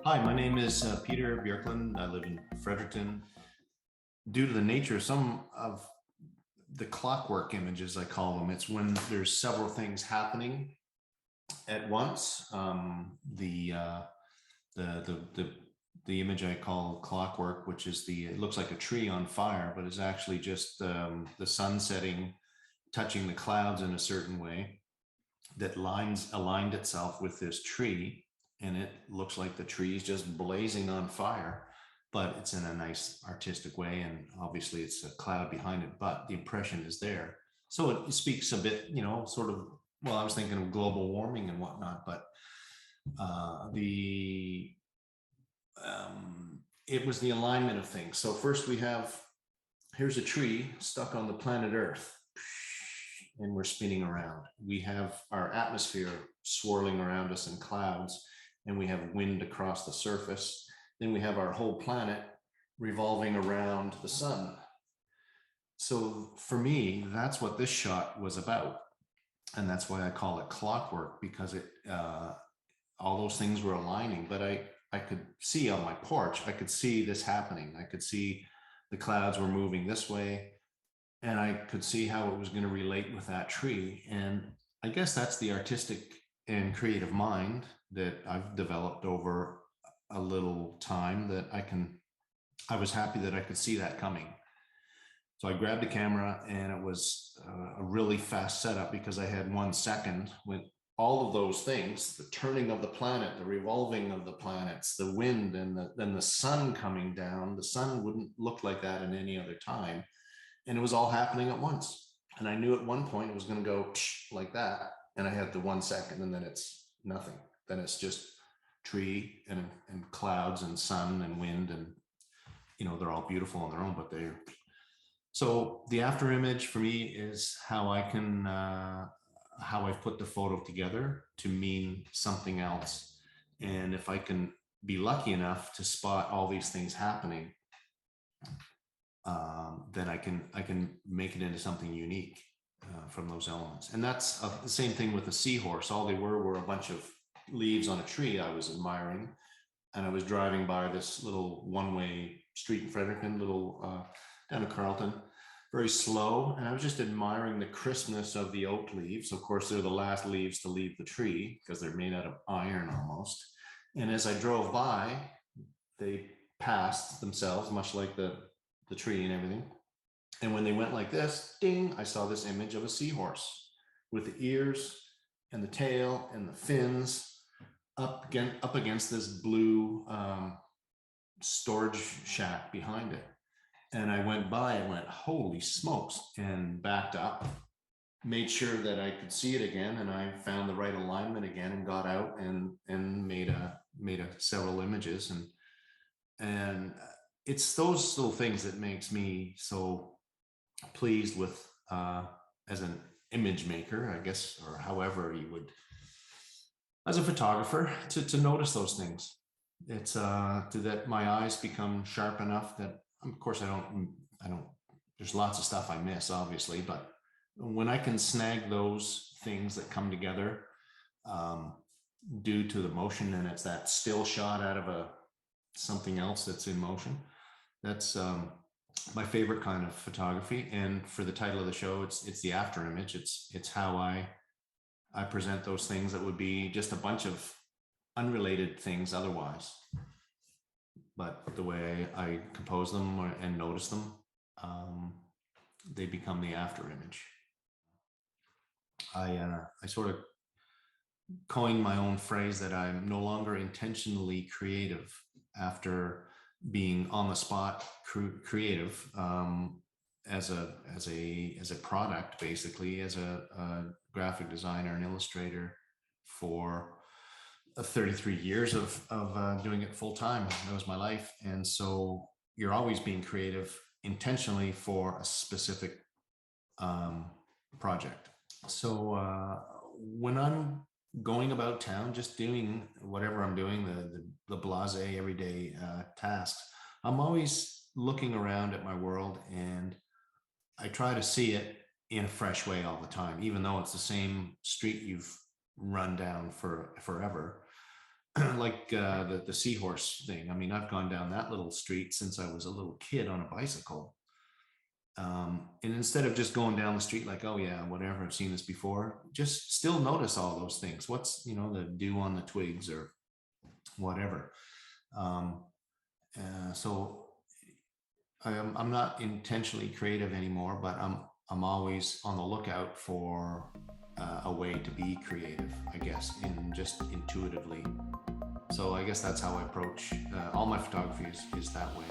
Hi, my name is Peter Bjerkelund. I live in Fredericton. Due to the nature of some of the clockwork images, I call them, it's when there's several things happening at once. The image I call clockwork, which is it looks like a tree on fire, but is actually just the sun setting, touching the clouds in a certain way that aligned itself with this tree, and it looks like the tree is just blazing on fire, but it's in a nice artistic way, and obviously it's a cloud behind it, but the impression is there. So it speaks a bit, sort of, well, I was thinking of global warming and whatnot, but the it was the alignment of things. So first here's a tree stuck on the planet Earth, and we're spinning around. We have our atmosphere swirling around us in clouds, and we have wind across the surface. Then we have our whole planet revolving around the sun. So for me, that's what this shot was about. And that's why I call it clockwork, because all those things were aligning. But I could see on my porch, I could see this happening. I could see the clouds were moving this way, and I could see how it was going to relate with that tree. And I guess that's the artistic and creative mind that I've developed over a little time, that I was happy that I could see that coming. So I grabbed a camera, and it was a really fast setup, because I had 1 second with all of those things: the turning of the planet, the revolving of the planets, the wind, and then the sun coming down. The sun wouldn't look like that in any other time. And it was all happening at once. And I knew at one point it was going to go like that. And I had the 1 second, and then it's nothing. Then it's just tree and clouds and sun and wind. And, they're all beautiful on their own, but so the after image for me is how I've put the photo together to mean something else. And if I can be lucky enough to spot all these things happening, then I can make it into something unique from those elements. And that's the same thing with the seahorse. All they were a bunch of leaves on a tree I was admiring. And I was driving by this little one-way street in Fredericton, down to Carlton, very slow. And I was just admiring the crispness of the oak leaves. Of course, they're the last leaves to leave the tree, because they're made out of iron almost. And as I drove by, they passed themselves, much like the tree and everything. And when they went like this, ding, I saw this image of a seahorse with the ears and the tail and the fins up against this blue storage shack behind it. And I went by and went, holy smokes, and backed up, made sure that I could see it again, and I found the right alignment again, and got out and made several images. And it's those little things that makes me so pleased with, as an image maker, I guess, or however you would, as a photographer, to notice those things. It's that my eyes become sharp enough that, of course, I don't, there's lots of stuff I miss, obviously, but when I can snag those things that come together due to the motion, and it's that still shot out of something else that's in motion, that's my favorite kind of photography. And for the title of the show, it's the after image. It's how I present those things that would be just a bunch of unrelated things otherwise, but the way I compose them and notice them, they become the after image. I sort of coined my own phrase that I'm no longer intentionally creative after being on the spot creative, as a product, basically, as a graphic designer and illustrator for 33 years of doing it full time. That was my life. And so you're always being creative intentionally for a specific project. So when I'm going about town, just doing whatever I'm doing, the blasé everyday tasks, I'm always looking around at my world, and I try to see it in a fresh way all the time, even though it's the same street you've run down for forever. like the seahorse thing. I mean, I've gone down that little street since I was a little kid on a bicycle. And instead of just going down the street like, oh yeah, whatever, I've seen this before, just still notice all those things. What's, the dew on the twigs or whatever. Um, so I'm not intentionally creative anymore, but I'm always on the lookout for a way to be creative, I guess, in just intuitively. So I guess that's how I approach all my photography is that way.